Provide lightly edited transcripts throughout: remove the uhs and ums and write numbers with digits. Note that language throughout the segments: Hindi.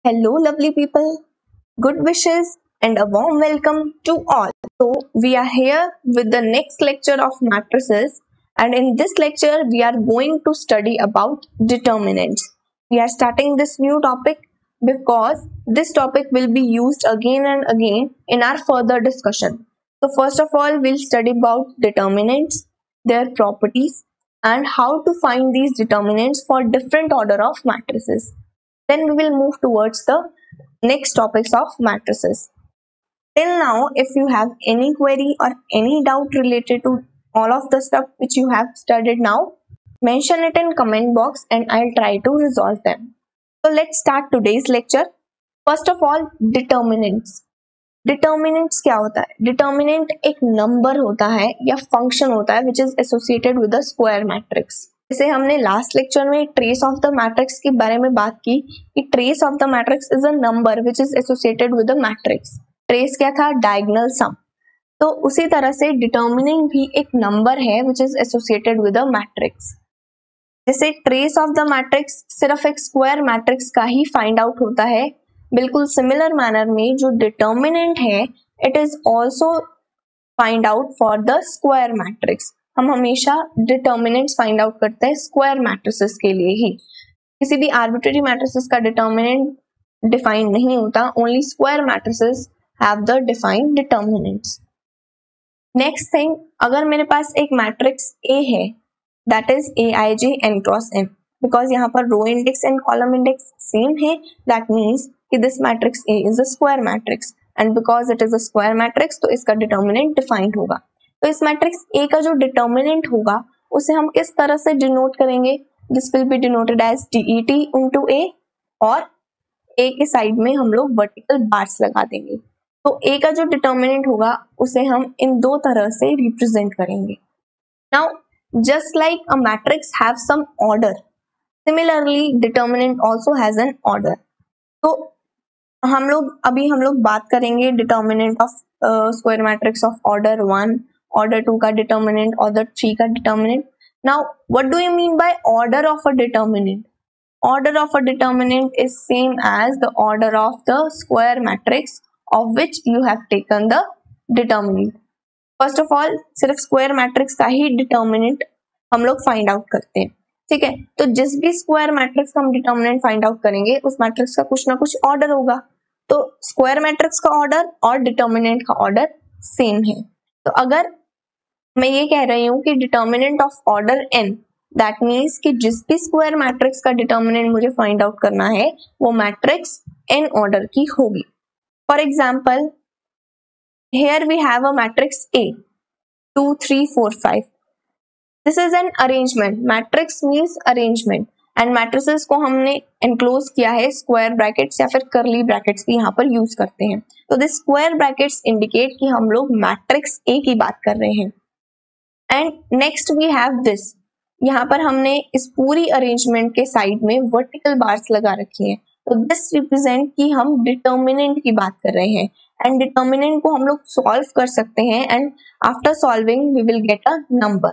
Hello, lovely people. Good wishes and a warm welcome to all. So, we are here with the next lecture of matrices, and in this lecture, we are going to study about determinants. We are starting this new topic because this topic will be used again and again in our further discussion. So, first of all, we'll study about determinants, their properties, and how to find these determinants for different order of matrices. Then we will move towards the next topics of matrices. Till now, if you have any query or any doubt related to all of the stuff which you have studied now, mention it in comment box and I'll try to resolve them. So let's start today's lecture. First of all, determinants. Determinants क्या होता है? डिटर्मिनेंट एक नंबर होता है या फंक्शन होता है which is associated with the square matrix. जैसे हमने लास्ट लेक्चर में ट्रेस ऑफ द मैट्रिक्स के बारे में बात की कि trace of the matrix is a number which is associated with the matrix. Trace क्या था? डायगोनल सम. तो उसी तरह से डिटर्मिनेंट भी एक नंबर है which is associated with the matrix. जैसे ट्रेस ऑफ द मैट्रिक्स सिर्फ एक स्क्वायर मैट्रिक्स का ही फाइंड आउट होता है, बिल्कुल सिमिलर मैनर में जो डिटर्मिनेंट है it is also find out for the square matrix. हम हमेशा डिटर्मिनेंट्स फाइंड आउट करते हैं स्क्वायर मैट्रिसेस के लिए ही. किसी भी आर्बिट्ररी मैट्रिसेस का डिटर्मिनेंट डिफाइन नहीं होता, only square matrices have the defined determinants. Next thing, अगर मेरे पास एक मैट्रिक्स ए है that is Aij n cross n, because यहाँ पर row index and column index same है, दैट मीन्स कि this matrix A is a square matrix and because it is a square matrix तो इसका डिटर्मिनेंट डिफाइंड होगा. तो इस मैट्रिक्स A का जो डिटर्मिनेंट होगा उसे हम किस तरह से डिनोट करेंगे? This will be denoted as DET into A और A के साइड में हम लोग वर्टिकल बार्स लगा देंगे. तो A का जो डिटर्मिनेंट होगा उसे हम इन दो तरह से रिप्रेजेंट करेंगे. Now just like a matrix have some order, similarly determinant also has an order. तो हम लोग बात करेंगे determinant of square matrix of order 1, order 2 का डिटर्मिनेंट, ऑर्डर 3 का determinant. Now what do you mean by order of a determinant? Order of a determinant is same as the order of the square matrix of which you have taken the determinant. First of all सिर्फ स्क्वायर मैट्रिक्स का ही डिटर्मिनेंट हम लोग फाइंड आउट करते हैं, ठीक है. तो जिस भी स्क्वायर मैट्रिक्स का हम डिटर्मिनेंट फाइंड आउट करेंगे उस मैट्रिक्स का कुछ ना कुछ ऑर्डर होगा. तो स्क्वायर मैट्रिक्स का ऑर्डर और डिटर्मिनेंट का ऑर्डर सेम है. तो अगर मैं ये कह रही हूँ कि determinant of order n, that means कि जिस भी स्क्वायर मैट्रिक्स का डिटर्मिनेंट मुझे फाइंड आउट करना है वो मैट्रिक्स n ऑर्डर की होगी. For example, here we have a matrix A 2 3 4 5. this is an arrangement. matrix means arrangement and matrices को हमने enclose किया है square brackets या फिर curly brackets भी यहाँ पर यूज करते हैं. तो this square brackets indicate कि हम लोग matrix A की बात कर रहे हैं. and next we have this. यहाँ पर हमने इस पूरी arrangement के साइड में vertical bars लगा रखी हैं. तो this represent कि हम determinant की बात कर रहे हैं एंड डिटर्मिनेंट को हम लोग सॉल्व कर सकते हैं and after solving we will get a number,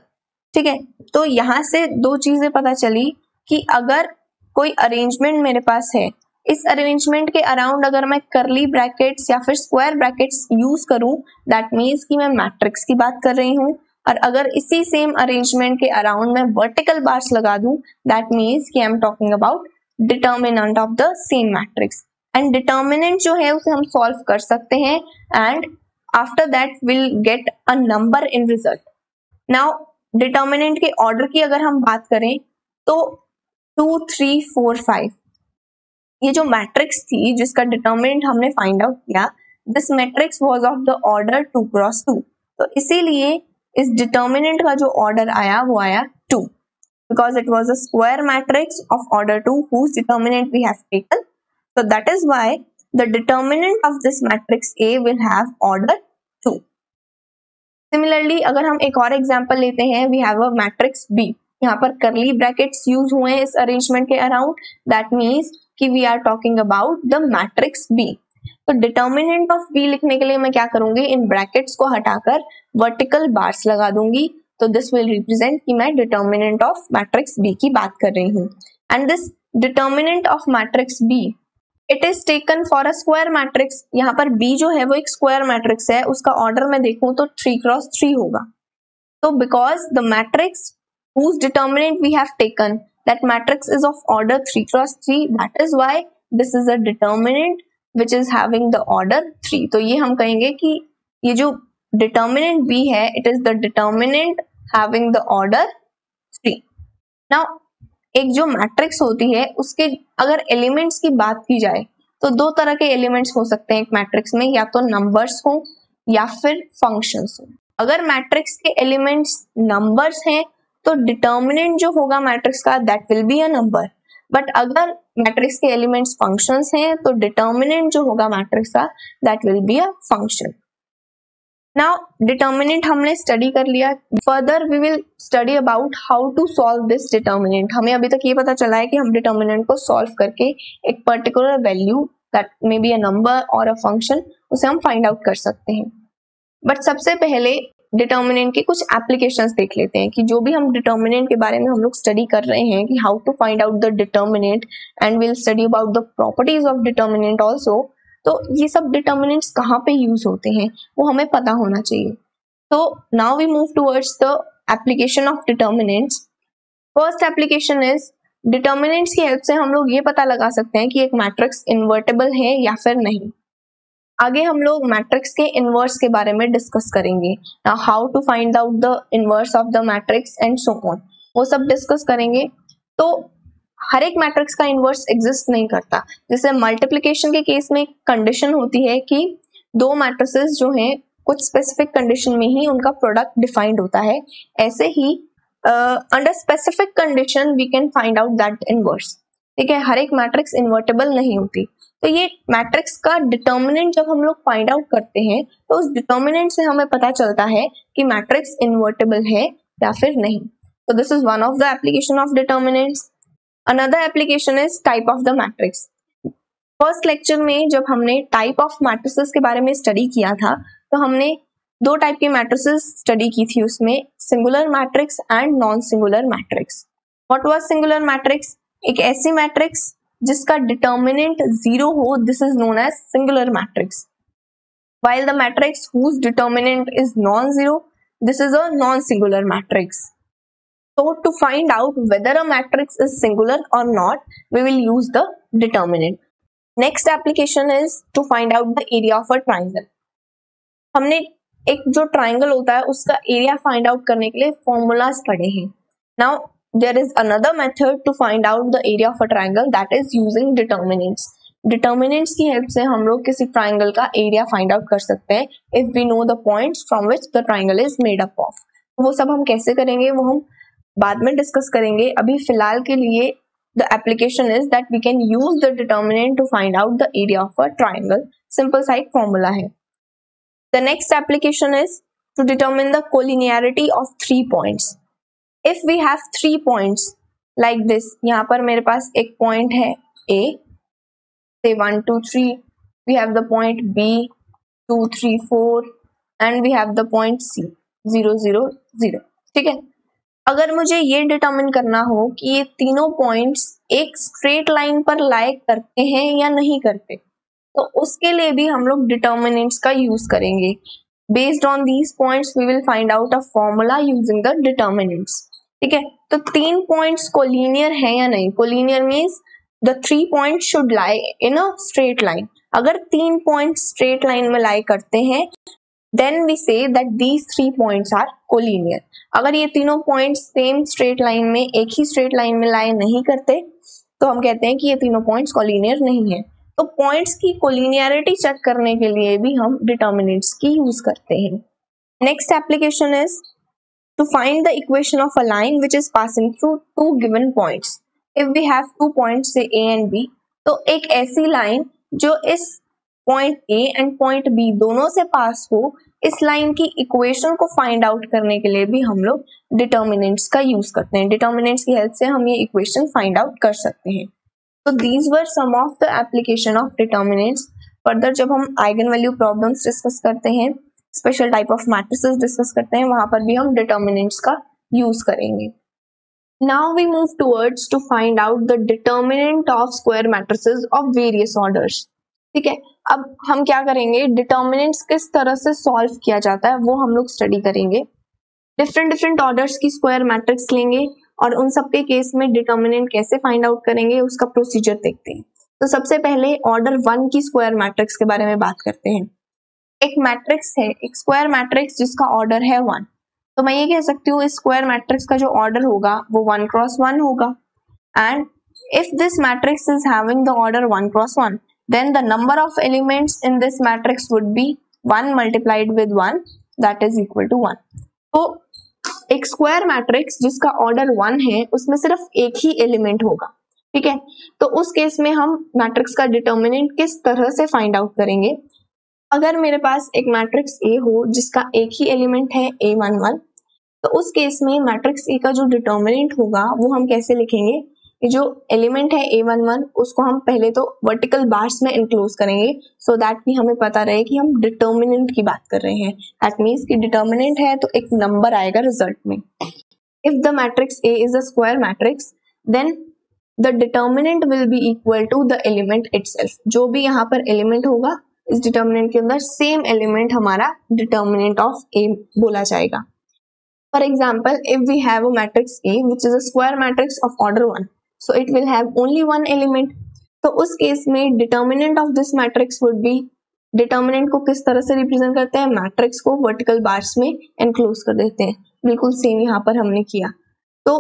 ठीक है. तो यहाँ से दो चीजें पता चली कि अगर कोई अरेंजमेंट मेरे पास है, इस अरेंजमेंट के अराउंड अगर मैं करली ब्रैकेट्स या फिर स्क्वायर ब्रैकेट्स यूज करूं दैट मीन्स कि मैं मैट्रिक्स की बात कर रही हूँ. और अगर इसी सेम अरेंजमेंट के अराउंड मैं वर्टिकल बार्स लगा दूं दैट मीन्स कि I am talking about determinant of the same matrix. And determinant जो है उसे हम सॉल्व कर सकते हैं and after that will get a number in result. Now determinant के ऑर्डर की अगर हम बात करें तो 2 3 4 5 ये जो मैट्रिक्स थी जिसका डिटर्मिनेंट हमने फाइंड आउट किया, this matrix was of the order 2 cross 2. तो इसीलिए इस डिटर्मिनेंट का जो ऑर्डर आया वो आया 2 because it was a square matrix of order 2 whose determinant we have taken. So that is why the determinant of this matrix A will have order 2. Similarly, अगर हम एक और एग्जांपल लेते हैं, we have a matrix B. यहाँ पर curly brackets यूज हुए हैं इस अरेंजमेंट के अराउंड, that means कि we are talking about the matrix B. तो determinant of B लिखने के लिए मैं क्या करूंगी, इन ब्रैकेट्स को हटाकर वर्टिकल बार्स लगा दूंगी. तो this will represent कि मैं determinant of matrix B की बात कर रही हूँ. And this determinant of matrix B it is taken for a square matrix. यहाँ पर B जो है वो एक स्क्वायर मैट्रिक्स है, उसका ऑर्डर मैं देखूं तो 3x3 होगा। तो because the matrix whose determinant we have taken, that matrix is of order 3x3, that is why this is a determinant which is having the order 3। तो ये हम कहेंगे कि ये जो determinant B है, it is the determinant having the order 3। Now एक जो मैट्रिक्स होती है उसके अगर एलिमेंट्स की बात की जाए तो दो तरह के एलिमेंट्स हो सकते हैं एक मैट्रिक्स में, या तो नंबर्स हो या फिर फंक्शंस हो। अगर मैट्रिक्स के एलिमेंट्स नंबर्स हैं तो डिटर्मिनेंट जो होगा मैट्रिक्स का that will be a number, but अगर मैट्रिक्स के एलिमेंट्स फंक्शंस हैं तो डिटर्मिनेंट जो होगा मैट्रिक्स का that will be a function. Now determinant हमने स्टडी कर लिया, further we will study about how to solve this determinant. हमें अभी तक ये पता चला है कि हम डिटर्मिनेंट को सॉल्व करके एक particular value that may be a number और अ फंक्शन उसे हम फाइंड आउट कर सकते हैं। बट सबसे पहले डिटर्मिनेंट के कुछ एप्लीकेशंस देख लेते हैं कि जो भी हम डिटर्मिनेंट के बारे में हम लोग स्टडी कर रहे हैं कि how to find out the determinant and will study about the properties of determinant also. तो ये सब डिटर्मिनेंट्स कहाँ पे यूज होते हैं वो हमें पता होना चाहिए। तो now we move towards the application of determinants. First application is determinants की हेल्प से हम लोग ये पता लगा सकते हैं कि एक मैट्रिक्स इन्वर्टेबल है या फिर नहीं। आगे हम लोग मैट्रिक्स के इनवर्स के बारे में डिस्कस करेंगे, how to find out the inverse of the matrix and so on, वो सब डिस्कस करेंगे। तो हर एक मैट्रिक्स का इनवर्स एग्जिस्ट नहीं करता। जैसे मल्टीप्लिकेशन के केस में कंडीशन होती है कि दो मैट्रिसेस जो हैं कुछ स्पेसिफिक कंडीशन में ही उनका प्रोडक्ट डिफाइंड होता है, ऐसे ही under specific condition we can find out that inverse. ठीक है, हर एक मैट्रिक्स इन्वर्टेबल नहीं होती। तो ये मैट्रिक्स का डिटर्मिनेंट जब हम लोग फाइंड आउट करते हैं तो उस डिटर्मिनेंट से हमें पता चलता है कि मैट्रिक्स इन्वर्टेबल है या फिर नहीं। तो this is one of the application of determinants. Another application is type of the matrix. First lecture में जब हमने टाइप ऑफ मैट्रिसेस के बारे में स्टडी किया था तो हमने दो टाइप के मैट्रिसेस स्टडी की थी, उसमें singular matrix and non singular matrix. What was singular matrix? एक ऐसी मैट्रिक्स जिसका डिटर्मिनेंट 0 हो, this is known as singular matrix. While the matrix whose determinant is non-zero, this is a non-singular matrix. So to find out whether a matrix is singular or not, we will use the determinant. Next application is to find out the area of a triangle. हमने एक जो ट्राइंगल होता है उसका एरिया फाइंड आउट करने के लिए फॉर्मूलाज पढ़े हैं। Now there is another method to find out the area of a triangle, that is using determinants. Determinants की हेल्प से हम लोग किसी ट्राइंगल का एरिया फाइंड आउट कर सकते हैं if we know the points from which the triangle is made up of. वो सब हम कैसे करेंगे वो हम बाद में डिस्कस करेंगे। अभी फिलहाल के लिए the application is that we can use the determinant to find out the area of a triangle. Simple सा एक फॉर्मूला है। The next application is to determine the collinearity of 3 points. If we have 3 points like this, यहाँ पर मेरे पास एक पॉइंट है A, say 1 2 3, we have the point B 2 3 4 and we have the point C 0 0 0। ठीक है, अगर मुझे ये डिटरमिन करना हो कि ये तीनों पॉइंट्स एक स्ट्रेट लाइन पर लाई करते हैं या नहीं करते, तो उसके लिए भी हम लोग डिटर्मिनेंट्स का यूज करेंगे। Based on these points we will find out a formula using the determinants. ठीक है, तो 3 पॉइंट्स कोलिनियर है या नहीं? Collinear means the 3 points should lie in a straight line। अगर 3 points straight line में lie करते हैं then we say that these 3 points are collinear। अगर ये तीनों points same straight line में एक ही straight line में lie नहीं करते तो हम कहते हैं कि ये तीनों points collinear नहीं है। तो points की collinearity check करने के लिए भी हम determinants की use करते हैं। Next application is to find the equation of a line which is passing through 2 given points। If we have 2 points say A and B, तो एक ऐसी लाइन जो इस point A and point B दोनों से पास हो, इस लाइन की इक्वेशन को फाइंड आउट करने के लिए भी हम लोग डिटर्मिनेंट्स का यूज करते हैं। डिटर्मिनेंट्स की हेल्प से हम ये इक्वेशन फाइंड आउट कर सकते हैं। तो these are some of the application of determinants. Further जब हम आइगन वैल्यू प्रॉब्लम्स डिस्कस करते हैं, special type of matrices discuss करते हैं, वहां पर भी हम डिटर्मिनेंट्स का यूज करेंगे। Now we move towards to find out the determinant of square matrices of various orders. ठीक है, अब हम क्या करेंगे, डिटर्मिनेंट्स किस तरह से सॉल्व किया जाता है वो हम लोग स्टडी करेंगे. डिफरेंट ऑर्डर्स की स्क्वायर मैट्रिक्स लेंगे और उन सब के केस में डिटर्मिनेंट कैसे फाइंड आउट करेंगे उसका प्रोसीजर देखते हैं. तो सबसे पहले ऑर्डर 1 की स्क्वायर मैट्रिक्स के बारे में बात करते हैं. एक मैट्रिक्स है, एक स्क्वायर मैट्रिक्स जिसका ऑर्डर है 1. तो मैं ये कह सकती हूँ इस स्क्वायर मैट्रिक्स का जो ऑर्डर होगा वो 1 क्रॉस 1 होगा. And if this matrix is having the order 1 cross 1, then the number of elements in this matrix would be 1 multiplied with 1, that is equal to 1. तो एक स्क्वायर मैट्रिक्स जिसका ऑर्डर 1 है उसमें सिर्फ एक ही एलिमेंट होगा. ठीक है, तो उस केस में हम मैट्रिक्स का डिटर्मिनेंट किस तरह से फाइंड आउट करेंगे. अगर मेरे पास एक मैट्रिक्स ए हो जिसका एक ही एलिमेंट है a11, तो उस केस में मैट्रिक्स ए का जो डिटर्मिनेंट होगा वो हम कैसे लिखेंगे. ये जो एलिमेंट है a11 उसको हम पहले तो वर्टिकल बार्स में एनक्लोज करेंगे सो दैट कि हमें पता रहे कि हम डिटर्मिनेंट की बात कर रहे हैं. दैट मीन्स कि डिटर्मिनेंट है तो एक नंबर आएगा रिजल्ट में. If the matrix A is a square matrix then the determinant will be equal to the element itself. जो भी यहाँ पर एलिमेंट होगा इस डिटर्मिनेंट के अंदर सेम एलिमेंट हमारा डिटर्मिनेंट ऑफ ए बोला जाएगा. For example, if we have a matrix A which is a square matrix of order 1, so it will have only one element. तो उस केस में determinant of this matrix would be, determinant को किस तरह से रिप्रेजेंट करते हैं, मैट्रिक्स को वर्टिकल बार्स में एनक्लोज कर देते हैं. बिल्कुल सेम यहाँ पर हमने किया. तो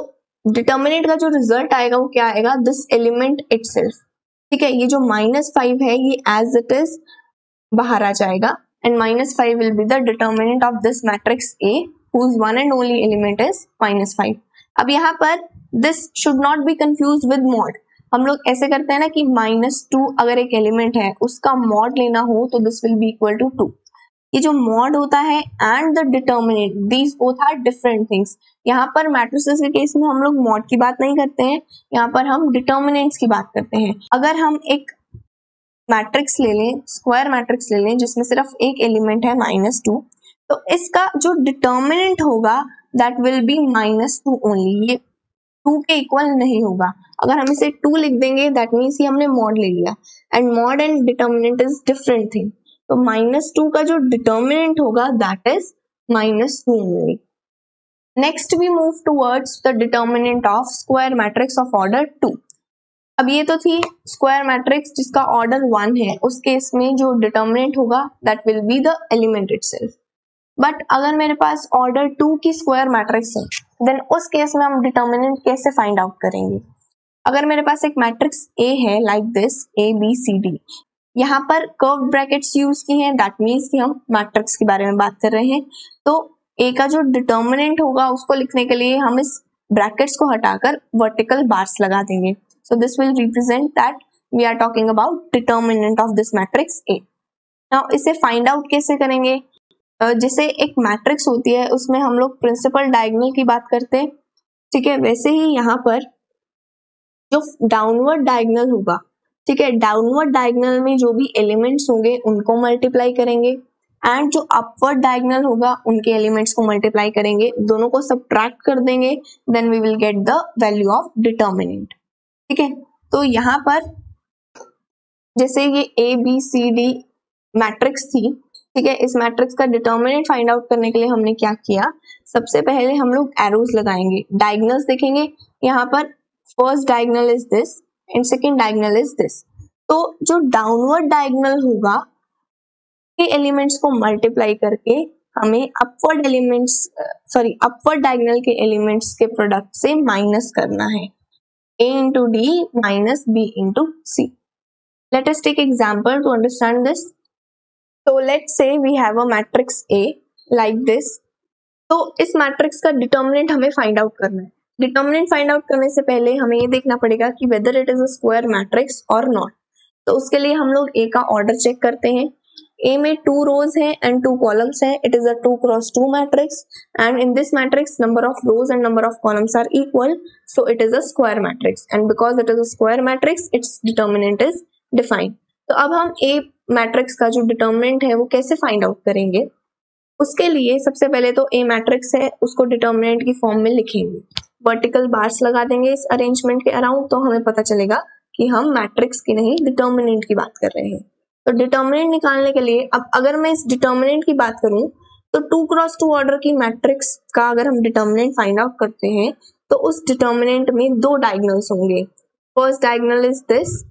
डिटर्मिनेंट का जो रिजल्ट आएगा वो क्या आएगा, दिस एलिमेंट इटसेल्फ. ठीक है, ये जो -5 है ये एज इट इज बाहर आ जाएगा and -5 will be the determinant of this matrix A whose one and only element is -5. अब यहाँ पर this should not be confused with mod. हम लोग ऐसे करते हैं ना कि -2 अगर एक एलिमेंट है उसका मॉड लेना हो तो this will be equal to 2. ये जो मॉड होता है and the determinant, these both are different things. यहाँ पर मैट्रिसेस के केस में हम लोग मॉड की बात नहीं करते हैं, यहाँ पर हम डिटर्मिनेंट्स की बात करते हैं. अगर हम एक मैट्रिक्स ले लें, स्क्वायर मैट्रिक्स ले लें जिसमें सिर्फ एक एलिमेंट है -2, तो इसका जो डिटर्मिनेंट होगा दैट विल बी -2 ओनली. ये 2 के इक्वल नहीं होगा. अगर हम इसे 2 लिख देंगे दैट मीन्स कि हमने मॉड ले लिया and mod and determinant is different thing. तो -2 का जो डिटर्मिनेंट होगा that is -2 only. Next we move towards the determinant of square matrix of order 2. अब ये तो थी स्क्वायर मैट्रिक्स जिसका ऑर्डर 1 है, उस केस में जो डिटर्मिनेंट होगा that will be the element itself. But अगर मेरे पास ऑर्डर 2 की स्क्वायर मैट्रिक्स है देन उस केस में हम डिटर्मिनेंट कैसे फाइंड आउट करेंगे. अगर मेरे पास एक मैट्रिक्स A है लाइक दिस ABCD, यहाँ पर कर्व ब्रैकेट्स यूज की हैं, दैट मीन्स कि हम मैट्रिक्स के बारे में बात कर रहे हैं. तो A का जो डिटर्मिनेंट होगा उसको लिखने के लिए हम इस ब्रैकेट्स को हटाकर वर्टिकल बार्स लगा देंगे. So this will represent that we are talking about determinant of this matrix A. Now इसे फाइंड आउट कैसे करेंगे. जैसे एक मैट्रिक्स होती है उसमें हम लोग प्रिंसिपल डायगोनल की बात करते हैं. ठीक है, वैसे ही यहाँ पर जो डाउनवर्ड डायगोनल होगा, ठीक है, डाउनवर्ड डायगोनल में जो भी एलिमेंट्स होंगे उनको मल्टीप्लाई करेंगे एंड जो अपवर्ड डायगोनल होगा उनके एलिमेंट्स को मल्टीप्लाई करेंगे, दोनों को सब्ट्रैक्ट कर देंगे, then we will get the value of determinant. ठीक है, तो यहाँ पर जैसे ये ABCD मैट्रिक्स थी, ठीक है, इस मैट्रिक्स का डिटर्मिनेंट फाइंड आउट करने के लिए हमने क्या किया, सबसे पहले हम लोग एरोज लगाएंगे, डायगोनल्स देखेंगे. यहाँ पर first diagonal is this and second diagonal is this. तो जो डाउनवर्ड डायगोनल होगा के एलिमेंट्स को मल्टीप्लाई करके हमें अपवर्ड डायगोनल के एलिमेंट्स के प्रोडक्ट से माइनस करना है. A into D minus B into C. Let us take example to understand this. So let's say we have a matrix A like this. तो इस मैट्रिक्स का डिटर्मिनेंट हमें फाइंड आउट करना है. डिटर्मिनेंट फाइंड आउट करने से पहले हमें ये देखना पड़ेगा कि whether it is a square matrix और नॉट. तो उसके लिए हम लोग A का ऑर्डर चेक करते हैं. A में 2 rows है and 2 columns है. It is a 2 cross 2 matrix and in this matrix number of rows and number of columns are equal, so it is a square matrix and because it is a square matrix its determinant is defined. तो अब हम A मैट्रिक्स का जो डिटर्मिनेंट है वो कैसे फाइंड आउट करेंगे. उसके लिए सबसे पहले तो A मैट्रिक्स है उसको डिटर्मिनेंट की फॉर्म में लिखेंगे. वर्टिकल बार्स लगा देंगे इस अरेंजमेंट के अराउंड, तो हमें पता चलेगा कि हम मैट्रिक्स की नहीं डिटर्मिनेंट की बात कर रहे हैं। तो डिटर्मिनेंट निकालने के लिए अब अगर मैं इस डिटर्मिनेंट की बात करूं तो 2x2 ऑर्डर की मैट्रिक्स का अगर हम डिटर्मिनेंट फाइंड आउट करते हैं तो उस डिटर्मिनेंट में दो डायगोनल्स होंगे। First diagonal is this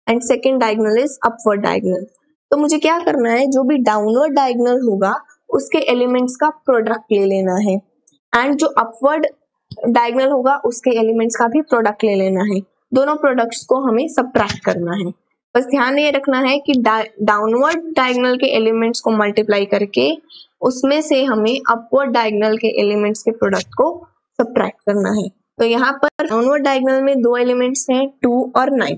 and second diagonal is upward diagonal. तो मुझे क्या करना है, जो भी डाउनवर्ड डायगोनल होगा उसके एलिमेंट्स का प्रोडक्ट ले लेना है एंड जो अपवर्ड डायगोनल होगा उसके एलिमेंट्स का भी प्रोडक्ट ले लेना है। दोनों प्रोडक्ट्स को हमें सबट्रैक्ट करना है। बस ध्यान ये रखना है कि डाउनवर्ड डायगोनल के एलिमेंट्स को मल्टीप्लाई करके उसमें से हमें अपवर्ड डायगोनल के एलिमेंट्स के प्रोडक्ट को सबट्रैक्ट करना है। तो यहाँ पर डाउनवर्ड डायगोनल में दो एलिमेंट्स हैं 2 और 9,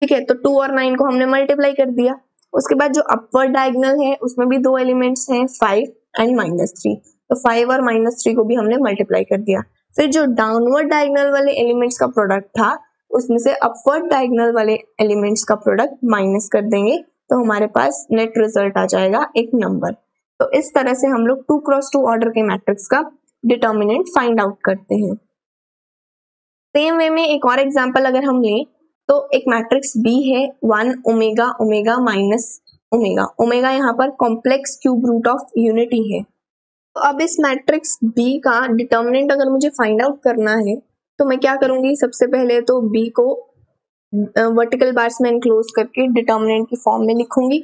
ठीक है। तो 2 और 9 को हमने मल्टीप्लाई कर दिया। उसके बाद जो अपवर्ड डायगोनल है उसमें भी दो एलिमेंट्स हैं 5 एंड -3, तो 5 और -3 को भी हमने मल्टीप्लाई कर दिया। फिर जो डाउनवर्ड डायगोनल वाले एलिमेंट्स का प्रोडक्ट था उसमें से अपवर्ड डायगोनल वाले एलिमेंट्स का प्रोडक्ट माइनस कर देंगे, तो हमारे पास नेट रिजल्ट आ जाएगा एक नंबर। तो इस तरह से हम लोग 2x2 ऑर्डर के मैट्रिक्स का डिटर्मिनेंट फाइंड आउट करते हैं। सेम वे में एक और एग्जांपल अगर हम लें तो एक मैट्रिक्स B है 1 omega omega minus omega. Omega यहाँ पर complex cube root of unity है। तो अब इस मैट्रिक्स B का डिटर्मिनेंट अगर मुझे फाइंड आउट करना है तो मैं क्या करूंगी, सबसे पहले तो B को वर्टिकल बार्स में एनक्लोज करके डिटर्मिनेंट की फॉर्म में लिखूंगी।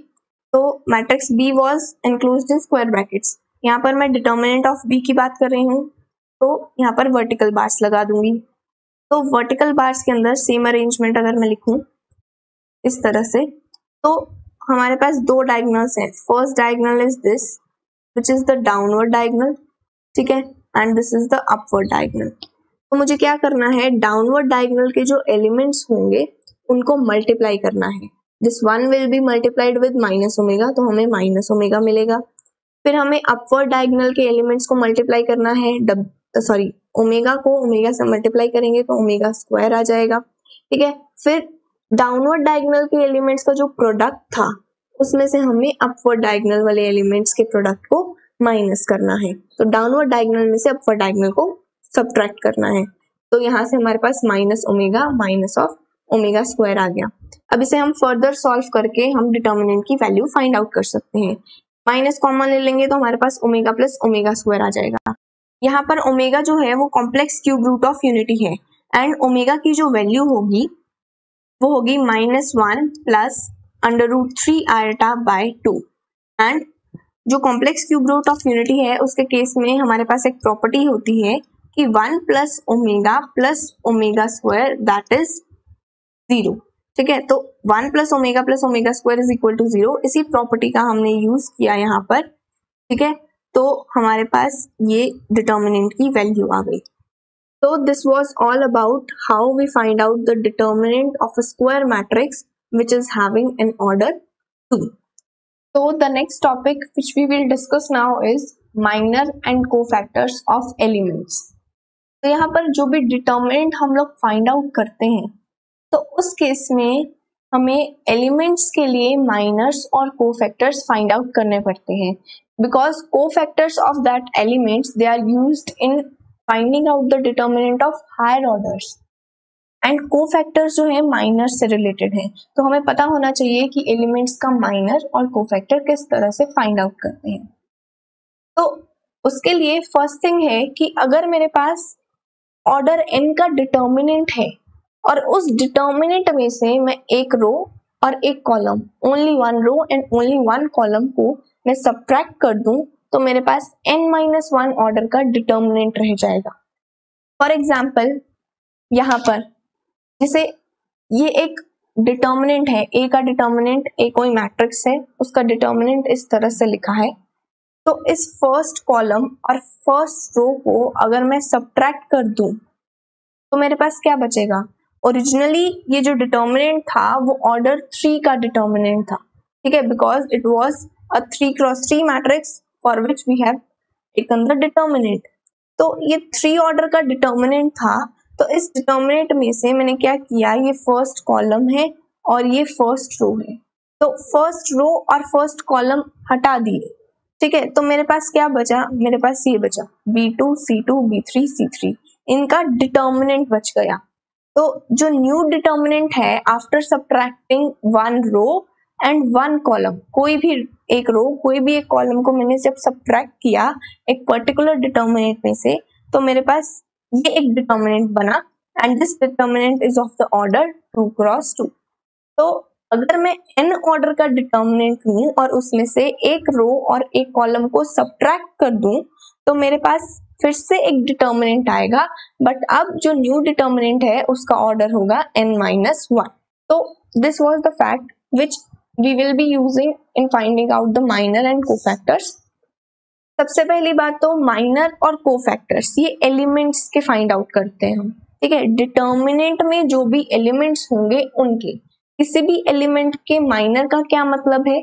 तो matrix B was enclosed in square brackets. यहाँ पर मैं डिटर्मिनेंट ऑफ B की बात कर रही हूँ, तो यहाँ पर वर्टिकल बार्स लगा दूंगी। तो वर्टिकल बार्स के अंदर सेम अरेंजमेंट अगर मैं लिखूं इस तरह से, तो हमारे पास दो डायगोनल्स हैं। First diagonal is this which is the downward diagonal, ठीक है, and this is the upward diagonal. तो मुझे क्या करना है, डाउनवर्ड डायगोनल के जो एलिमेंट्स होंगे उनको मल्टीप्लाई करना है। This one will be multiplied with minus omega, तो हमें माइनस ओमेगा मिलेगा। फिर हमें अपवर्ड डायगोनल के एलिमेंट्स को मल्टीप्लाई करना है, ओमेगा को ओमेगा से मल्टीप्लाई करेंगे तो ओमेगा स्क्वायर आ जाएगा, ठीक है। फिर डाउनवर्ड डायगोनल के एलिमेंट्स का जो प्रोडक्ट था उसमें से हमें अपवर्ड डायगोनल वाले एलिमेंट्स के प्रोडक्ट को माइनस करना है। तो डाउनवर्ड डायगोनल में से अपवर्ड डायगोनल को सबट्रैक्ट करना है। तो यहाँ से हमारे पास minus omega minus of omega square आ गया। अब इसे हम फर्दर सॉल्व करके हम डिटर्मिनेंट की वैल्यू फाइंड आउट कर सकते हैं। माइनस कॉमन ले लेंगे तो हमारे पास ओमेगा प्लस ओमेगा स्क्वायर आ जाएगा। यहाँ पर ओमेगा जो है वो complex cube root of unity है एंड ओमेगा की जो वैल्यू होगी वो होगी -1 प्लस √3 आयटा बाय 2। एंड जो complex cube root of unity है उसके केस में हमारे पास एक प्रॉपर्टी होती है कि 1 plus omega square that is 0, ठीक है। तो 1 plus omega square is equal to 0, इसी प्रॉपर्टी का हमने यूज किया यहाँ पर, ठीक है। तो हमारे पास ये डिटर्मिनेंट की वैल्यू आ गई। So this was all about how we find out the determinant of a square matrix which is having an order 2. So the next topic which we will discuss now is minor and cofactors of elements. तो यहाँ पर जो भी determinant हम लोग find out करते हैं तो उस केस में हमें एलिमेंट्स के लिए माइनर्स और कोफैक्टर्स फाइंड आउट करने पड़ते हैं, because cofactors of that elements they are used in finding out the determinant of higher orders and cofactors जो है माइनर्स से रिलेटेड है। तो हमें पता होना चाहिए कि एलिमेंट्स का माइनर और कोफैक्टर किस तरह से फाइंड आउट करते हैं। तो उसके लिए फर्स्ट थिंग है कि अगर मेरे पास ऑर्डर n का डिटर्मिनेंट है और उस डिटर्मिनेंट में से मैं एक रो और एक column, only one row and only one column को मैं सबट्रैक्ट कर दूं तो मेरे पास n-1 ऑर्डर का डिटर्मिनेंट रह जाएगा। फॉर एग्जाम्पल यहाँ पर जैसे ये एक डिटर्मिनेंट है, ए का डिटर्मिनेंट, ए कोई मैट्रिक्स है, उसका डिटर्मिनेंट इस तरह से लिखा है। तो इस फर्स्ट कॉलम और फर्स्ट रो को अगर मैं सबट्रैक्ट कर दूं तो मेरे पास क्या बचेगा। ओरिजिनली ये जो डिटर्मिनेंट था वो ऑर्डर 3 का डिटर्मिनेंट था, ठीक है, because it was a 3x3 matrix for which we have taken the determinant. तो ये 3 ऑर्डर का डिटर्मिनेंट था। तो इस डिटर्मिनेंट में से मैंने क्या किया, ये फर्स्ट कॉलम है और ये फर्स्ट रो है, तो फर्स्ट रो और फर्स्ट कॉलम हटा दिए, ठीक है। तो मेरे पास क्या बचा, मेरे पास ये बचा B2 C2 B3 C3। इनका डिटर्मिनेंट बच गया। तो जो न्यू डिटर्मिनेंट है after subtracting one row and one column, कोई भी एक रो कोई भी एक कॉलम को मैंने जब सब्ट्रैक्ट किया एक पर्टिकुलर डिटर्मिनेंट में से, तो मेरे पास ये एक डिटर्मिनेंट बना and this determinant is of the order 2 cross 2। तो अगर मैं n ऑर्डर का डिटर्मिनेंट लूं और उसमें से एक रो और एक कॉलम को सब्ट्रैक्ट कर दूं, तो मेरे पास फिर से एक डिटर्मिनेंट आएगा, बट अब जो न्यू डिटर्मिनेंट है उसका ऑर्डर होगा n-1। तो this was the fact which we will be using in finding out the minor and cofactors. सबसे पहली बात तो माइनर और कोफैक्टर्स ये एलिमेंट्स के फाइंड आउट करते हैं हम, ठीक है। डिटर्मिनेंट में जो भी एलिमेंट्स होंगे उनके, किसी भी एलिमेंट के माइनर का क्या मतलब है,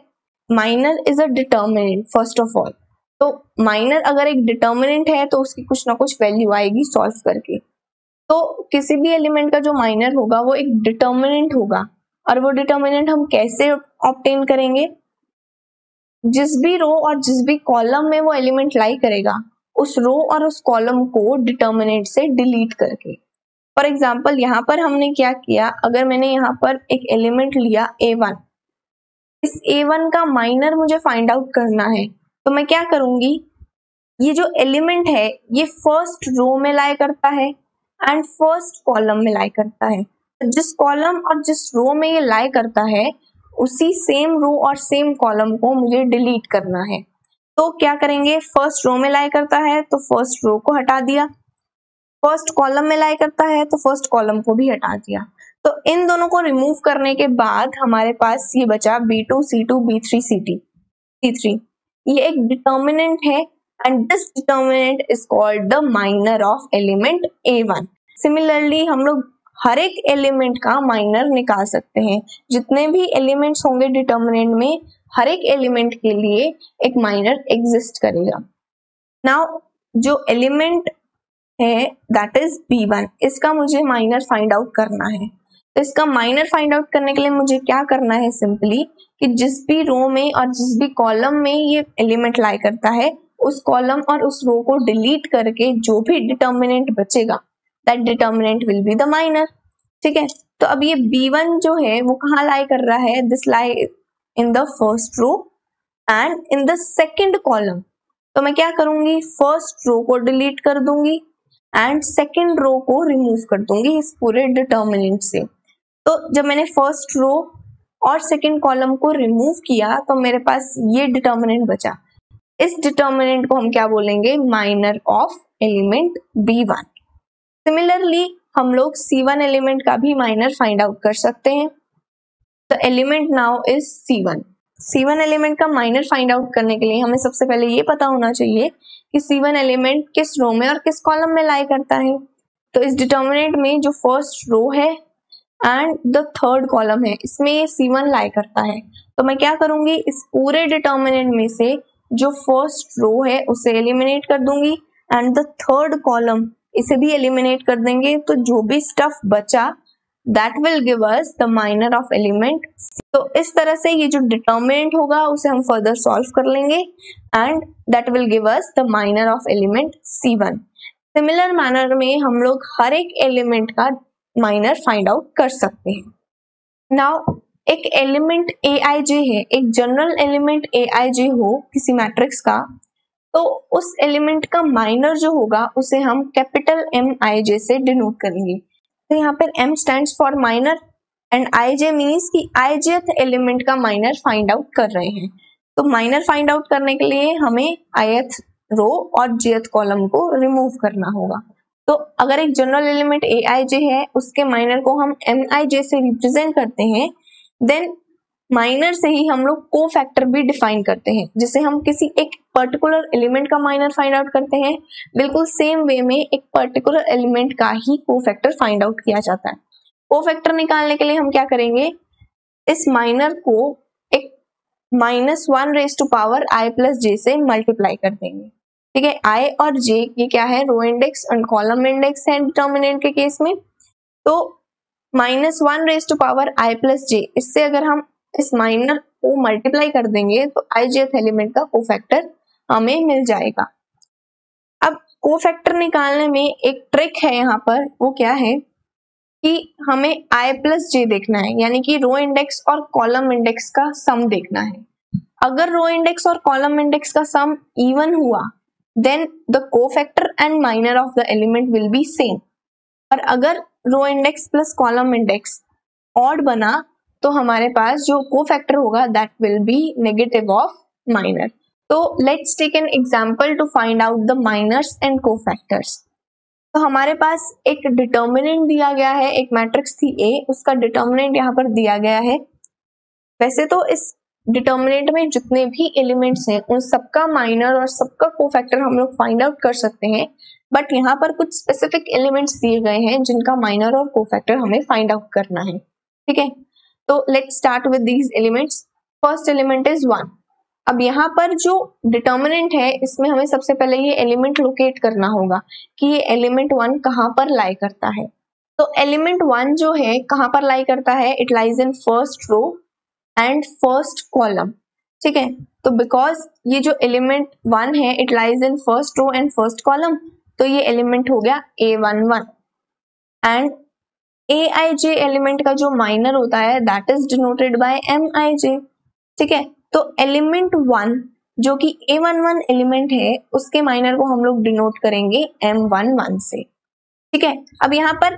minor is a determinant first of all. तो माइनर अगर एक डिटर्मिनेंट है तो उसकी कुछ ना कुछ वैल्यू आएगी सॉल्व करके। तो किसी भी एलिमेंट का जो माइनर होगा वो एक डिटर्मिनेंट होगा, और वो डिटर्मिनेंट हम कैसे ऑब्टेन करेंगे, जिस भी रो और जिस भी कॉलम में वो एलिमेंट लाई करेगा उस रो और उस कॉलम को डिटर्मिनेंट से डिलीट करके। फॉर एग्जाम्पल यहाँ पर हमने क्या किया, अगर मैंने यहाँ पर एक एलिमेंट लिया a1, इस a1 का माइनर मुझे फाइंड आउट करना है, तो मैं क्या करूंगी, ये जो एलिमेंट है ये फर्स्ट रो में लाई करता है एंड फर्स्ट कॉलम में लाई करता है। जिस कॉलम और जिस रो में ये लाई करता है उसी सेम रो और सेम कॉलम को मुझे डिलीट करना है। तो क्या करेंगे, फर्स्ट रो में लाई करता है तो फर्स्ट रो को हटा दिया, फर्स्ट कॉलम में लाई करता है तो फर्स्ट कॉलम को भी हटा दिया। तो इन दोनों को रिमूव करने के बाद हमारे पास ये बचा b2 c2 b3 c3। ये एक डिटर्मिनेंट है and this determinant is called the minor of element a1। Similarly हम लोग हर एक एलिमेंट का माइनर निकाल सकते हैं, जितने भी एलिमेंट्स होंगे डिटर्मिनेंट में हर एक एलिमेंट के लिए एक माइनर एग्जिस्ट करेगा। नाउ जो एलिमेंट है दैट इज b1, इसका मुझे माइनर फाइंड आउट करना है। तो इसका माइनर फाइंड आउट करने के लिए मुझे क्या करना है, सिंपली कि जिस भी रो में और जिस भी कॉलम में ये एलिमेंट लाई करता है उस कॉलम और उस रो को डिलीट करके जो भी डिटर्मिनेंट बचेगा that determinant will be the minor, ठीक है। तो अब ये b1 जो है वो कहाँ लाई कर रहा है, this lie in the first row and in the second column. तो मैं क्या करूंगी, फर्स्ट रो को डिलीट कर दूंगी एंड सेकेंड रो को रिमूव कर दूंगी इस पूरे डिटर्मिनेंट से। तो जब मैंने फर्स्ट रो और सेकेंड कॉलम को रिमूव किया तो मेरे पास ये डिटर्मिनेंट बचा। इस डिटर्मिनेंट को हम क्या बोलेंगे, minor of element b1। Similarly हम लोग c1 एलिमेंट का भी माइनर फाइंड आउट कर सकते हैं। The element now is c1 element का माइनर फाइंड आउट करने के लिए हमें सबसे पहले ये पता होना चाहिए कि c1 एलिमेंट किस रो में और किस कॉलम में लाई करता है। तो इस डिटर्मिनेंट में जो फर्स्ट रो है एंड द थर्ड कॉलम है इसमें ये c1 लाई करता है। तो मैं क्या करूंगी, इस पूरे डिटर्मिनेंट में से जो फर्स्ट रो है उसे एलिमिनेट कर दूंगी एंड द थर्ड कॉलम इसे भी एलिमिनेट कर देंगे। तो जो भी स्टफ बचा that will give us the minor of element. तो इस तरह से ये जो डिटर्मिनेंट होगा उसे हम फर्दर सॉल्व कर लेंगे and that will give us the minor of element c1। Similar manner में हम लोग हर एक एलिमेंट का माइनर फाइंड आउट कर सकते हैं। नाउ एक एलिमेंट aij है, एक जनरल एलिमेंट aij हो किसी मैट्रिक्स का, तो उस एलिमेंट का माइनर जो होगा उसे हम कैपिटल Mij से डिनोट करेंगे। तो यहाँ पर m stands for minor and ij means कि ijth एलिमेंट का माइनर फाइंड आउट कर रहे हैं। तो माइनर फाइंड आउट करने के लिए हमें ith रो और jth कॉलम को रिमूव करना होगा। तो अगर एक जनरल एलिमेंट aij है उसके माइनर को हम mij से रिप्रेजेंट करते हैं, देन माइनर से ही हम लोग को फैक्टर भी डिफाइन करते हैं। जैसे हम किसी एक पर्टिकुलर एलिमेंट का माइनर फाइंड आउट करते हैं, बिल्कुल सेम वे में एक पर्टिकुलर एलिमेंट का ही को फैक्टर फाइंड आउट किया जाता है। को फैक्टर निकालने के लिए हम क्या करेंगे, इस माइनर को एक -1 i + j से मल्टीप्लाई कर देंगे, ठीक है। i और j ये क्या है, रो इंडेक्स एंड कॉलम इंडेक्स है डिटर्मिनेंट के केस में। तो -1 i + j, इससे अगर हम इस माइनर को मल्टीप्लाई कर देंगे तो ijth एलिमेंट का कोफैक्टर हमें मिल जाएगा। अब कोफैक्टर निकालने में एक ट्रिक है यहाँ पर, वो क्या है कि हमें i प्लस जे देखना है, यानी कि रो इंडेक्स और कॉलम इंडेक्स का सम देखना है। अगर रो इंडेक्स और कॉलम इंडेक्स का सम इवन हुआ then the cofactor and minor of the element will be same, और अगर row index plus column index odd बना तो हमारे पास जो कोफैक्टर होगा that will be negative of minor. तो let's take an example to find out the minors and cofactors. तो हमारे पास एक डिटर्मिनेंट दिया गया है, एक मैट्रिक्स थी A, उसका डिटर्मिनेंट यहाँ पर दिया गया है। वैसे तो इस डिटर्मिनेंट में जितने भी एलिमेंट्स हैं उन सबका माइनर और सबका कोफैक्टर हम लोग फाइंड आउट कर सकते हैं, बट यहाँ पर कुछ स्पेसिफिक एलिमेंट्स दिए गए हैं जिनका माइनर और कोफैक्टर हमें फाइंड आउट करना है। ठीक है, तो let's start with these elements. First element is 1। अब यहाँ पर जो डिटर्मिनेंट है इसमें हमें सबसे पहले ये एलिमेंट लोकेट करना होगा कि ये एलिमेंट 1 कहाँ पर लाई करता है। तो एलिमेंट 1 जो है कहाँ पर लाई करता है, it lies in first row and first column. ठीक है, तो बिकॉज ये जो एलिमेंट 1 है it lies in first row and first column, तो ये एलिमेंट हो गया A11 एंड Aij एलिमेंट का जो माइनर होता है that is denoted by Mij। ठीक है, तो एलिमेंट 1 जो कि A11 एलिमेंट है उसके माइनर को हम लोग डिनोट करेंगे M11 से। ठीक है, अब यहाँ पर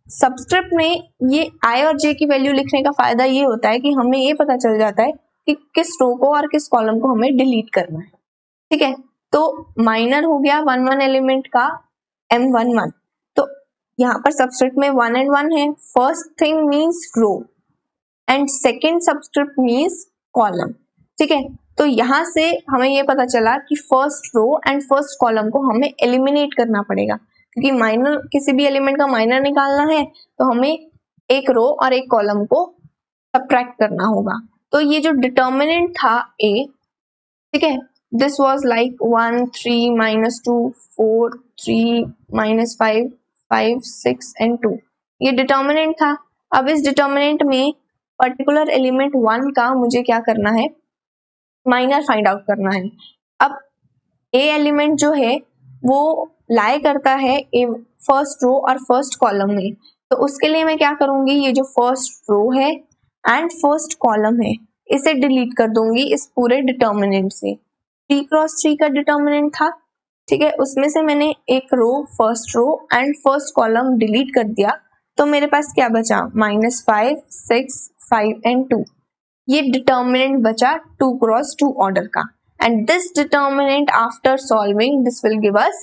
सबस्क्रिप्ट में ये I और J की वैल्यू लिखने का फायदा ये होता है कि हमें ये पता चल जाता है कि किस रो को और किस कॉलम को हमें डिलीट करना है। ठीक है, तो माइनर हो गया 1 एलिमेंट का M11, तो यहाँ पर सबस्क्रिप्ट में 1 and 1 है। First thing means row and second subscript means column. ठीक है, तो यहाँ से हमें ये पता चला कि first row and first column को हमें एलिमिनेट करना पड़ेगा, क्योंकि माइनर किसी भी एलिमेंट का माइनर निकालना है तो हमें एक रो और एक कॉलम को सब्ट्रैक्ट करना होगा। तो ये जो डिटर्मिनेंट था A, ठीक है, दिस वाज लाइक 1 3 -2 4 3 -5 5 6 and 2, ये डिटर्मिनेंट था। अब इस डिटर्मिनेंट में पर्टिकुलर एलिमेंट 1 का मुझे क्या करना है, माइनर फाइंड आउट करना है। अब A एलिमेंट जो है वो लाई करता है फर्स्ट रो और फर्स्ट कॉलम में, तो उसके लिए मैं क्या करूंगी, ये जो फर्स्ट रो है एंड फर्स्ट कॉलम है इसे डिलीट कर दूंगी इस पूरे डिटर्मिनेंट से। 3 क्रॉस 3 का डिटर्मिनेंट था, ठीक है, उसमें से मैंने एक row first row and first column delete कर दिया, तो मेरे पास क्या बचा, -5 6 5 and 2। ये डिटर्मिनेंट बचा 2 क्रॉस 2 ऑर्डर का, and this determinant after solving this will give us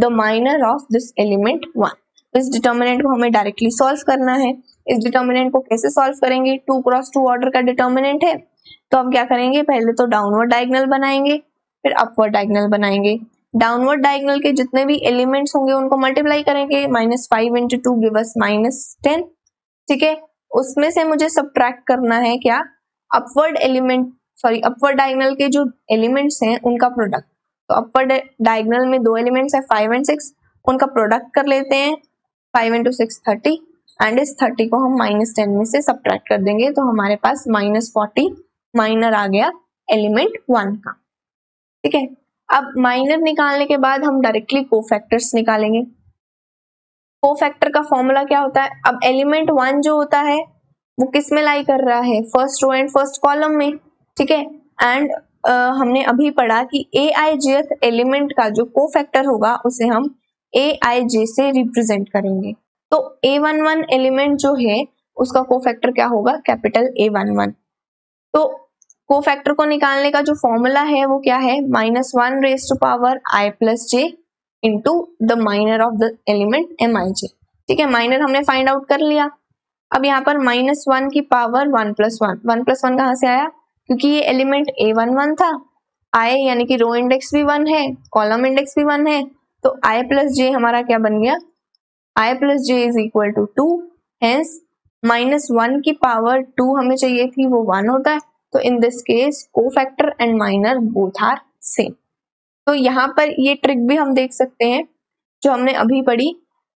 the minor of this element 1। इस डिटर्मिनेंट को हमें डायरेक्टली सॉल्व करना है। इस डिटर्मिनेंट को कैसे सॉल्व करेंगे, 2 क्रॉस 2 ऑर्डर का डिटर्मिनेंट है, तो हम क्या करेंगे, पहले तो डाउनवर्ड डायगोनल बनाएंगे फिर अपवर्ड डायगोनल बनाएंगे। डाउनवर्ड डायगोनल के जितने भी एलिमेंट्स होंगे उनको मल्टीप्लाई करेंगे, -5 × 2 गिव अस -10। ठीक है, उसमें से मुझे सब्ट्रैक्ट करना है क्या, अपवर्ड एलिमेंट अपवर्ड डायगोनल के जो एलिमेंट्स हैं उनका प्रोडक्ट। तो अपवर्ड डायगोनल में 2 एलिमेंट्स है 5 and 6, उनका प्रोडक्ट कर लेते हैं, 5 × 6 30, एंड इस 30 को हम -10 में से सब्ट्रैक्ट कर देंगे, तो हमारे पास -40 माइनर आ गया एलिमेंट 1 का। ठीक है, अब माइनर निकालने के बाद हम डायरेक्टली कोफैक्टर्स निकालेंगे। कोफैक्टर का फॉर्मूला क्या होता है, अब एलिमेंट 1 जो होता है वो किस में लाई कर रहा है, first row and first column में। ठीक है, एंड हमने अभी पढ़ा कि Aij एलिमेंट का जो कोफैक्टर होगा उसे हम Aij से रिप्रेजेंट करेंगे। तो A11 एलिमेंट जो है उसका कोफैक्टर क्या होगा, कैपिटल A11। तो कोफैक्टर को निकालने का जो फॉर्मूला है वो क्या है, -1 raised to power I plus j into the minor of the element Mij। ठीक है, माइनर हमने फाइंड आउट कर लिया। अब यहाँ पर -1 की पावर 1 + 1, 1 + 1 कहाँ से आया, क्योंकि ये एलिमेंट A11 था, I यानी कि रो इंडेक्स भी 1 है, कॉलम इंडेक्स भी 1 है, तो I + j हमारा क्या बन गया, I + j = 2, हेंस -1 की पावर 2 हमें चाहिए थी, वो 1 होता है। तो in this case cofactor and minor both are same. तो यहाँ पर ये ट्रिक भी हम देख सकते हैं जो हमने अभी पढ़ी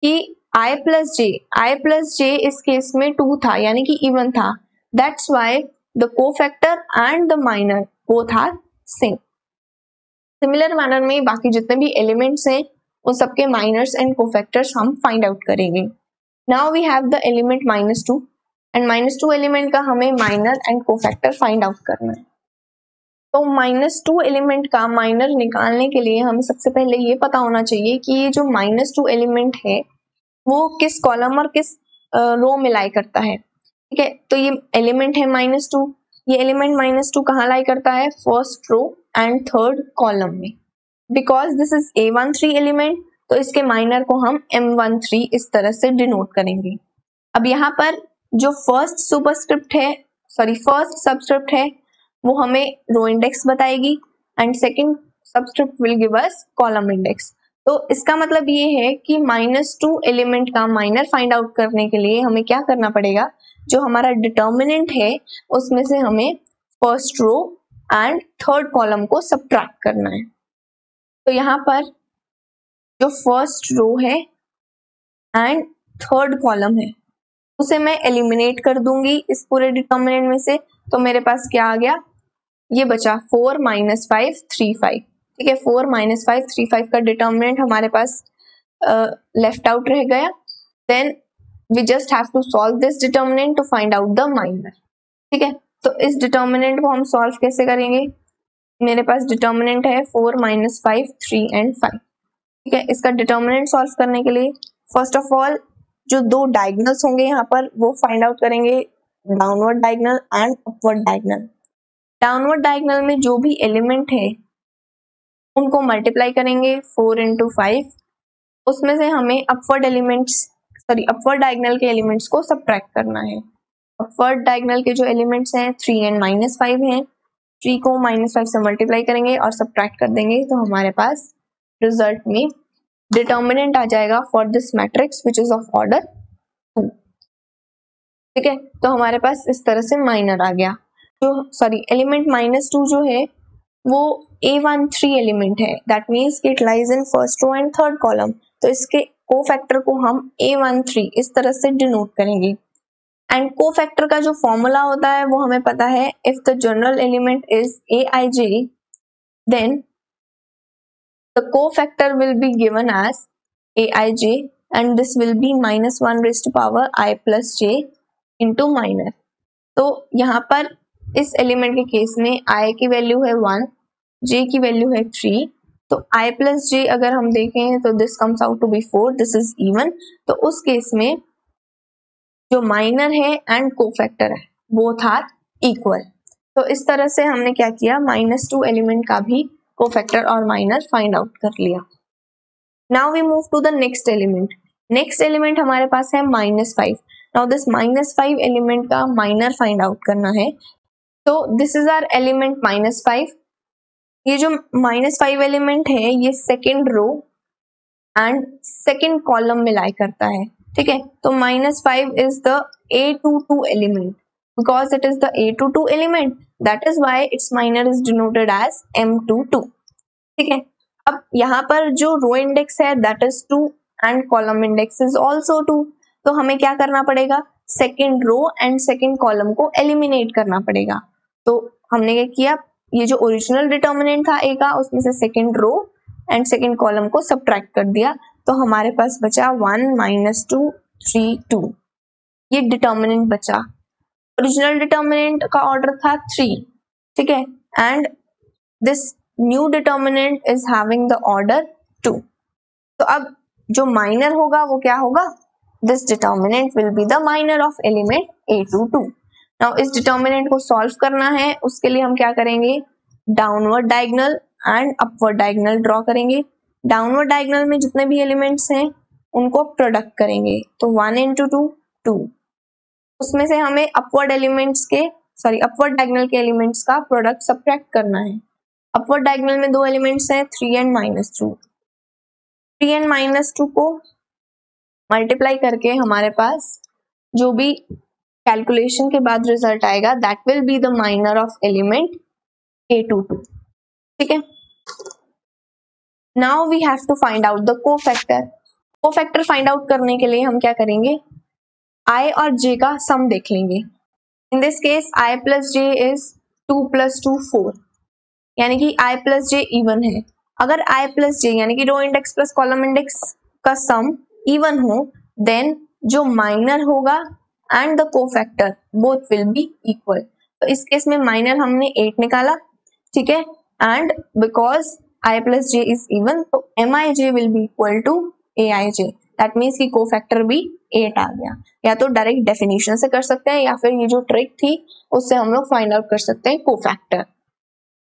कि I plus j इस केस में 2 था यानी कि इवन था, that's why the cofactor and the minor both are same. Similar manner में बाकी जितने भी एलिमेंट्स हैं उन सबके माइनर्स एंड कोफैक्टर्स हम फाइंड आउट करेंगे। Now we have the element -2 and -2 element का हमें minor and cofactor find out करना है। तो -2 एलिमेंट का माइनर निकालने के लिए हमें सबसे पहले ये पता होना चाहिए कि ये जो -2 एलिमेंट है वो किस कॉलम और किस रो में लाई करता है। ठीक है, तो ये एलिमेंट है -2, ये एलिमेंट -2 कहाँ लाई करता है? First row and third column में। Because this is A13 element, तो इसके माइनर को हम M13 इस तरह से डिनोट करेंगे। अब यहाँ पर जो फर्स्ट सबस्क्रिप्ट है वो हमें रो इंडेक्स बताएगी and second subscript will give us column index. तो इसका मतलब ये है कि -2 एलिमेंट का माइनर फाइंड आउट करने के लिए हमें क्या करना पड़ेगा? जो हमारा डिटर्मिनेंट है उसमें से हमें first row and third column को सब्ट्रैक्ट करना है। तो यहाँ पर जो फर्स्ट रो है एंड थर्ड कॉलम है उसे मैं एलिमिनेट कर दूंगी इस पूरे डिटर्मिनेंट में से। तो मेरे पास क्या आ गया? ये बचा 4 - 5 3 5। ठीक है, 4 - 5 3 5 का डिटर्मिनेंट हमारे पास लेफ्ट आउट रह गया। Then we just have to solve this determinant to find out the minor. ठीक है, तो इस डिटर्मिनेंट को हम सॉल्व कैसे करेंगे? मेरे पास डिटर्मिनेंट है 4 - 5 3 एंड 5। ठीक है, इसका डिटर्मिनेंट सॉल्व करने के लिए फर्स्ट ऑफ ऑल जो दो डायगोनल्स होंगे यहाँ पर वो फाइंड आउट करेंगे, downward diagonal and upward diagonal. Downward diagonal में जो भी एलिमेंट है उनको मल्टीप्लाई करेंगे 4 × 5, उसमें से हमें अपवर्ड डायगोनल के एलिमेंट्स को सब्ट्रैक्ट करना है। अपवर्ड डायगोनल के जो एलिमेंट्स हैं 3 एंड -5 हैं, 3 को -5 से मल्टीप्लाई करेंगे और सब्ट्रैक्ट कर देंगे तो हमारे पास रिजल्ट में डिटर्मिनेंट आ जाएगा for this matrix which is of order 2। ठीक है, तो हमारे पास इस तरह से माइनर आ गया। एलिमेंट -2 जो है वो A13 एलिमेंट है, that means it lies in first row and third column. तो इसके कोफैक्टर को हम A13 इस तरह से डिनोट करेंगे। एंड कोफैक्टर का जो फॉर्मूला होता है वो हमें पता है, if the general element is Aij then the cofactor will be given as Aij and this will be -1 raised to power I plus j into minor। तो यहाँ पर इस एलिमेंट के केस में I की वैल्यू है 1, j की वैल्यू है 3, तो I plus j अगर हम देखें तो this comes out to be 4, this is even। तो उस केस में जो माइनर है एंड कोफैक्टर है बोथ आर इक्वल। तो इस तरह से हमने क्या किया, -2 एलिमेंट का भी कोफैक्टर और माइनर फाइंड आउट कर लिया। Now we move to the next element. Next element हमारे पास है -5। नाउ दिस -5 एलिमेंट का माइनर फाइंड आउट करना है। तो दिस इज आवर एलिमेंट -5। ये जो -5 एलिमेंट है ये second row and second column में लाई करता है। ठीक है, तो -5 is the A22 element because it is the A22 element, that is why its minor is denoted as M22। ठीक है, अब यहाँ पर जो रो इंडेक्स है that is 2 and column index is also 2। तो हमें क्या करना पड़ेगा, second row and second column को एलिमिनेट करना पड़ेगा। तो हमने क्या किया, ये जो ओरिजिनल डिटर्मिनेंट था A का उसमें से second row and second column को सब्ट्रैक्ट कर दिया, तो हमारे पास बचा 1 - 2 3 2। ये डिटर्मिनेंट बचा। ओरिजिनल डिटर्मिनेंट का ऑर्डर था 3। ठीक है, and this new determinant is having the order 2। तो अब जो माइनर होगा वो क्या होगा, this determinant will be the minor of element A22। Now इस डिटर्मिनेंट को सॉल्व करना है, उसके लिए हम क्या करेंगे, downward diagonal and upward diagonal draw करेंगे। डाउनवर्ड डायगोनल में जितने भी एलिमेंट्स हैं उनको प्रोडक्ट करेंगे, तो 1 × 2 2। उसमें से हमें अपवर्ड डायगोनल के एलिमेंट्स का प्रोडक्ट सब्ट्रैक्ट करना है। अपवर्ड डायगोनल में दो एलिमेंट्स हैं 3 एंड -2। 3 एंड -2 को मल्टीप्लाई करके हमारे पास जो भी कैलकुलेशन के बाद रिजल्ट आएगा that will be the minor of element A22। ठीक है, now we have to find out the cofactor. Cofactor find out करने के लिए हम क्या करेंगे, I और J का सम देख लेंगे। इन this case I plus J is 2 + 2 4, यानी कि I plus J इवन है। अगर i प्लस जे यानी कि row index plus column index का सम इवन हो, देन जो माइनर होगा and the cofactor both will be equal. तो इस केस में माइनर हमने 8 निकाला, ठीक है, and because i plus J is even, तो mij will be equal to aij, that means कि कोफैक्टर भी 8 आ गया। या तो डायरेक्ट डेफिनेशन से कर सकते हैं या फिर ये जो ट्रिक थी उससे हम लोग फाइंड आउट कर सकते हैं cofactor.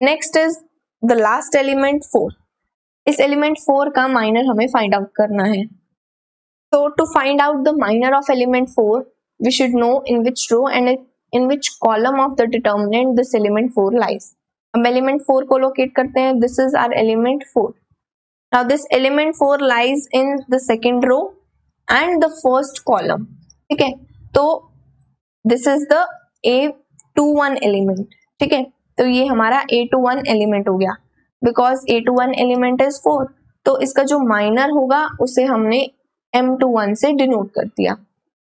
Next is the last element 4। इस एलिमेंट 4 का माइनर हमें फाइंड आउट करना है। So to find out the minor of element 4, we should know in which row and in which column of the determinant this element 4 lies. अब element 4 को locate करते हैं, this is our element 4. Now this element 4 lies in the second row and the first column. ठीक है, तो this is the A21 element. ठीक है, तो ये हमारा A21 element हो गया, because A21 element is 4, तो इसका जो माइनर होगा उसे हमने M21 से डिनोट कर दिया।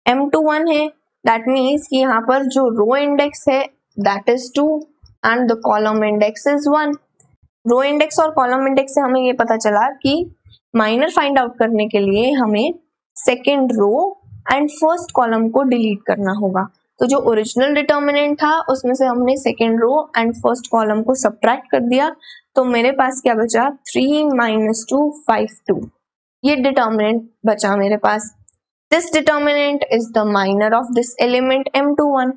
M21 है, दैट मीन्स कि यहाँ पर जो रो इंडेक्स है that is 2 and the column index is 1। Row index और कॉलम इंडेक्स से हमें ये पता चला कि माइनर फाइंड आउट करने के लिए हमें second row and first column को डिलीट करना होगा। तो जो ओरिजिनल डिटर्मिनेंट था उसमें से हमने second row and first column को सब्ट्रैक्ट कर दिया, तो मेरे पास क्या बचा 3 - 2 5 2, ये डिटर्मिनेंट बचा मेरे पास। This determinant is the minor of this element M21।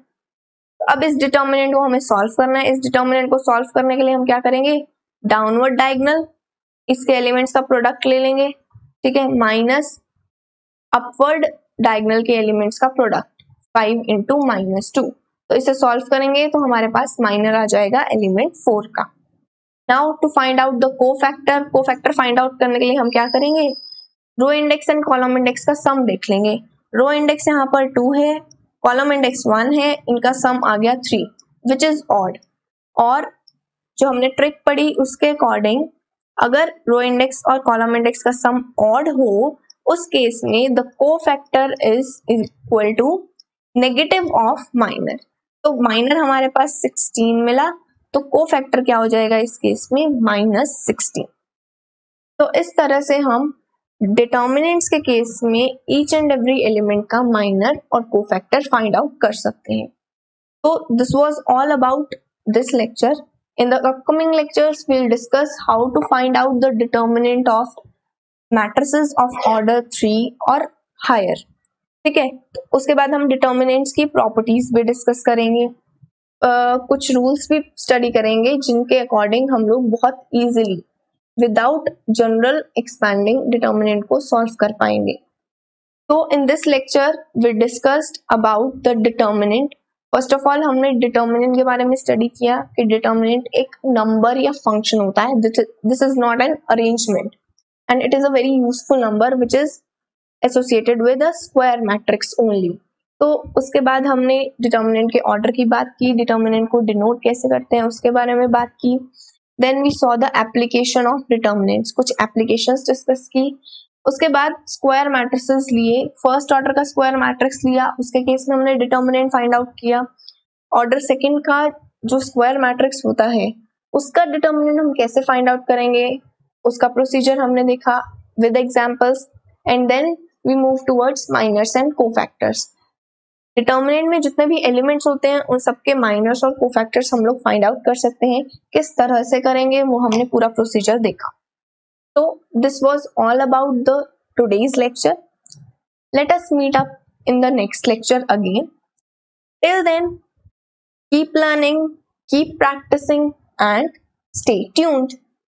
अब इस डिटर्मिनेंट को हमें सॉल्व करना है। इस डिटर्मिनेंट को सॉल्व करने के लिए हम क्या करेंगे, डाउनवर्ड डायगोनल इसके एलिमेंट्स का प्रोडक्ट ले लेंगे, ठीक है, माइनस अपवर्ड डायगोनल के एलिमेंट्स का प्रोडक्ट 5 × -2। तो इसे सॉल्व करेंगे तो हमारे पास माइनर आ जाएगा एलिमेंट 4 का। Now to find out the cofactor, cofactor find out करने के लिए हम क्या करेंगे, row index and column index का सम देख लेंगे। रो इंडेक्स यहाँ पर 2 है, कॉलम इंडेक्स 1 है, इनका सम आ गया 3 विच इज ऑड। और जो हमने ट्रिक पढ़ी उसके अकॉर्डिंग अगर रो इंडेक्स और कॉलम इंडेक्स का सम ऑड हो उस केस में the cofactor is equal to negative of minor. तो माइनर हमारे पास 16 मिला, तो कोफैक्टर क्या हो जाएगा इस केस में -16। तो इस तरह से हम डिटर्मिनेंट्स के केस में ईच एंड एवरी एलिमेंट का माइनर और कोफैक्टर फाइंड आउट कर सकते हैं। तो this was all about this lecture. In the upcoming lectures, we'll discuss how to find out the determinant of matrices of order 3 or higher. ठीक है, उसके बाद हम डिटर्मिनेंट्स की प्रॉपर्टीज भी डिस्कस करेंगे, कुछ रूल्स भी स्टडी करेंगे जिनके अकॉर्डिंग हम लोग बहुत easily without general expanding determinant को सॉल्व कर पाएंगे। तो in this lecture we discussed about the determinant. First of all हमने डिटर्मिनेंट के बारे में स्टडी किया कि डिटर्मिनेंट एक नंबर या फंक्शन होता है, this is not an arrangement and it is a very useful number which is associated with a square matrix only. तो उसके बाद हमने डिटर्मिनेंट के ऑर्डर की बात की, डिटर्मिनेंट को डिनोट कैसे करते हैं उसके बारे में बात की। Then we saw the application of determinants, कुछ एप्लीकेशंस डिस्कस की। उसके बाद स्क्वायर मैट्रिसेस लिए, फर्स्ट ऑर्डर का स्क्वायर मैट्रिक्स लिया, उसके केस में हमने डिटर्मिनेंट फाइंड आउट किया। ऑर्डर सेकंड का जो स्क्वायर मैट्रिक्स होता है उसका डिटर्मिनेंट हम कैसे फाइंड आउट करेंगे, उसका प्रोसीजर हमने देखा with examples, and then we move towards minors and cofactors. Determinant में जितने भी एलिमेंट्स होते हैं उन सबके माइनर्स और कोफैक्टर्स हम लोग फाइंड आउट कर सकते हैं, किस तरह से करेंगे वो हमने पूरा प्रोसीजर देखा। So this was all about the today's lecture. Let us meet up in the next lecture again. Till then, keep learning, keep practicing and stay tuned.